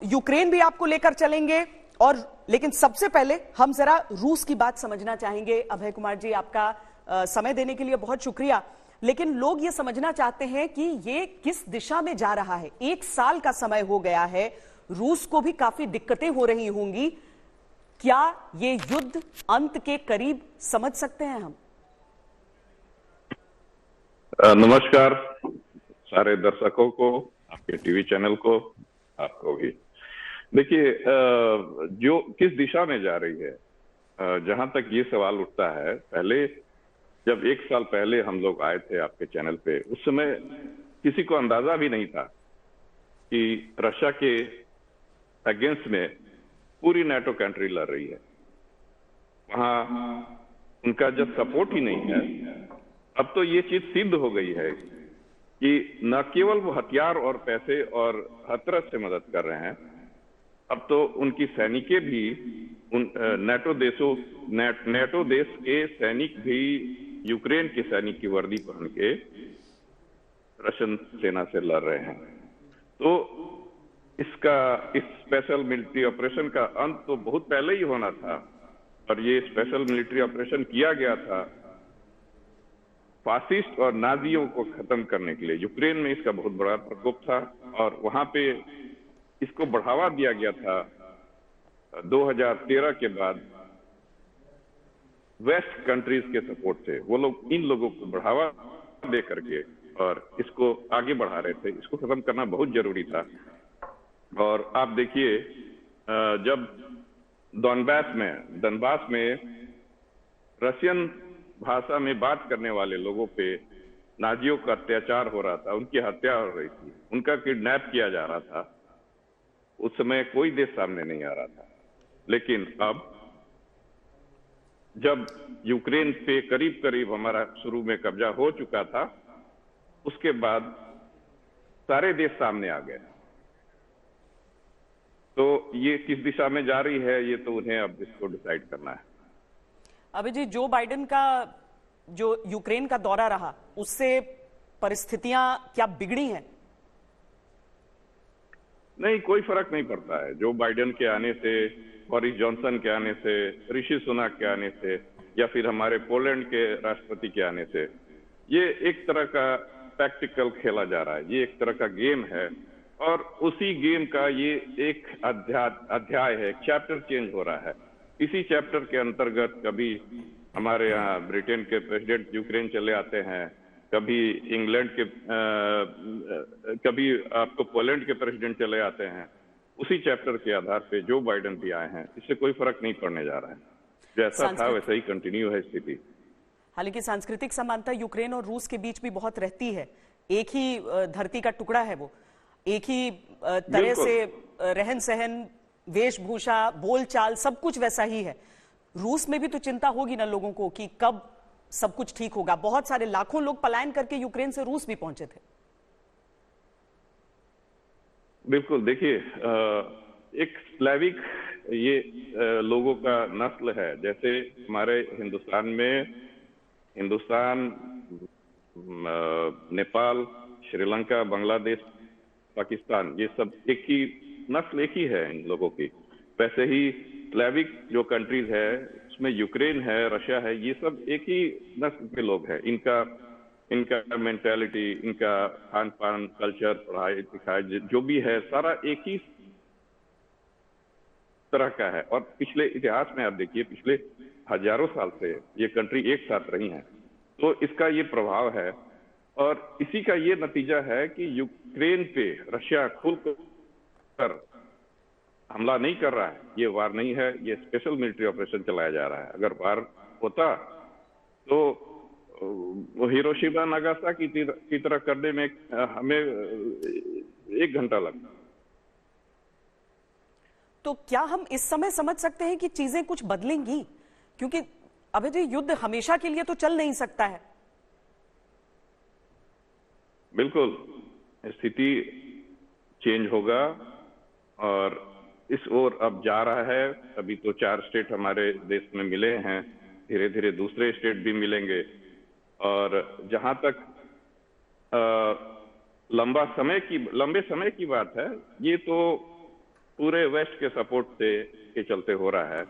Ukraine भी आपको लेकर चलेंगे और लेकिन सबसे पहले हम जरा रूस की बात समझना चाहेंगे। अभय कुमार जी, आपका समय देने के लिए बहुत शुक्रिया। लेकिन लोग ये समझना चाहते हैं कि ये किस दिशा में जा रहा है। 1 साल का समय हो गया है, रूस को भी काफी दिक्कतें हो रही होंगी। क्या ये युद्ध अंत के करीब समझ सकते हैं हम? नमस्कार सारे दर्शकों को, आपके टीवी चैनल को, आपको भी। देखिए, जो किस दिशा में जा रही है, जहां तक ये सवाल उठता है, पहले जब 1 साल पहले हम लोग आए थे आपके चैनल पे, उस समय किसी को अंदाजा भी नहीं था कि रशिया के अगेंस्ट में पूरी नाटो कंट्री लड़ रही है। वहां उनका जब सपोर्ट ही नहीं है, अब तो ये चीज सिद्ध हो गई है कि न केवल वो हथियार और पैसे और हर तरह से मदद कर रहे हैं, अब तो उनकी सैनिकें भी उन नाटो देश के सैनिक भी यूक्रेन के सैनिक की वर्दी पहन के रशियन सेना से लड़ रहे हैं। तो इस स्पेशल मिलिट्री ऑपरेशन का अंत तो बहुत पहले ही होना था, और ये स्पेशल मिलिट्री ऑपरेशन किया गया था फासिस्ट और नाजियों को खत्म करने के लिए। यूक्रेन में इसका बहुत बड़ा प्रकोप था और वहां पे इसको बढ़ावा दिया गया था 2013 के बाद वेस्ट कंट्रीज के सपोर्ट से। वो लोग इन लोगों को बढ़ावा दे करके और इसको आगे बढ़ा रहे थे। इसको खत्म करना बहुत जरूरी था। और आप देखिए, जब डॉनबास में रशियन भाषा में बात करने वाले लोगों पे नाजियों का अत्याचार हो रहा था, उनकी हत्या हो रही थी, उनका किडनैप किया जा रहा था, उस समय कोई देश सामने नहीं आ रहा था। लेकिन अब जब यूक्रेन पे करीब करीब हमारा शुरू में कब्जा हो चुका था, उसके बाद सारे देश सामने आ गए। तो ये किस दिशा में जा रही है, ये तो उन्हें अब इसको डिसाइड करना है। अभी जी, जो बाइडेन का जो यूक्रेन का दौरा रहा, उससे परिस्थितियां क्या बिगड़ी हैं? नहीं, कोई फर्क नहीं पड़ता है। जो बाइडेन के आने से, बोरिस जॉनसन के आने से, ऋषि सुनक के आने से, या फिर हमारे पोलैंड के राष्ट्रपति के आने से, ये एक तरह का टैक्टिकल खेला जा रहा है। ये एक तरह का गेम है और उसी गेम का ये एक अध्याय है, चैप्टर चेंज हो रहा है। इसी चैप्टर के अंतर्गत कभी हमारे यहाँ ब्रिटेन के प्रेसिडेंट यूक्रेन चले आते हैं, कभी इंग्लैंड के कभी आपको पोलैंड के प्रेसिडेंट चले आते हैं। उसी चैप्टर के आधार पे जो बाइडेन भी आए हैं, इससे कोई फर्क नहीं पड़ने जा रहा है। जैसा था वैसा ही कंटिन्यू है स्थिति। हालांकि सांस्कृतिक समानता यूक्रेन और रूस के बीच भी बहुत रहती है। एक ही धरती का टुकड़ा है वो, एक ही तरह से रहन सहन, वेशभूषा, बोलचाल, सब कुछ वैसा ही है। रूस में भी तो चिंता होगी ना लोगों को कि कब सब कुछ ठीक होगा। बहुत सारे लाखों लोग पलायन करके यूक्रेन से रूस भी पहुंचे थे। बिल्कुल, देखिए, एक स्लैविक ये लोगों का नस्ल है। जैसे हमारे हिंदुस्तान, नेपाल, श्रीलंका, बांग्लादेश, पाकिस्तान, ये सब एक ही नस्ल, एक ही है इन लोगों की। वैसे ही स्लैविक जो कंट्रीज है, उसमें यूक्रेन है, रशिया है, ये सब एक ही नस्ल के लोग हैं। इनका मेंटालिटी, इनका खान पान, कल्चर, पढ़ाई लिखाई जो भी है, सारा एक ही तरह का है। और पिछले इतिहास में आप देखिए, पिछले हजारों साल से ये कंट्री एक साथ रही हैं, तो इसका ये प्रभाव है। और इसी का ये नतीजा है कि यूक्रेन पे रशिया खुलकर हमला नहीं कर रहा है। ये वार नहीं है, ये स्पेशल मिलिट्री ऑपरेशन चलाया जा रहा है। अगर वार होता तो हिरोशिमा नागासाकी की तरह करने में हमें 1 घंटा लगता। तो क्या हम इस समय समझ सकते हैं कि चीजें कुछ बदलेंगी? क्योंकि अभी तो युद्ध हमेशा के लिए तो चल नहीं सकता है। बिल्कुल, स्थिति चेंज होगा और इस ओर अब जा रहा है। अभी तो 4 स्टेट हमारे देश में मिले हैं, धीरे धीरे दूसरे स्टेट भी मिलेंगे। और जहां तक लंबे समय की बात है, ये तो पूरे वेस्ट के सपोर्ट से के चलते हो रहा है।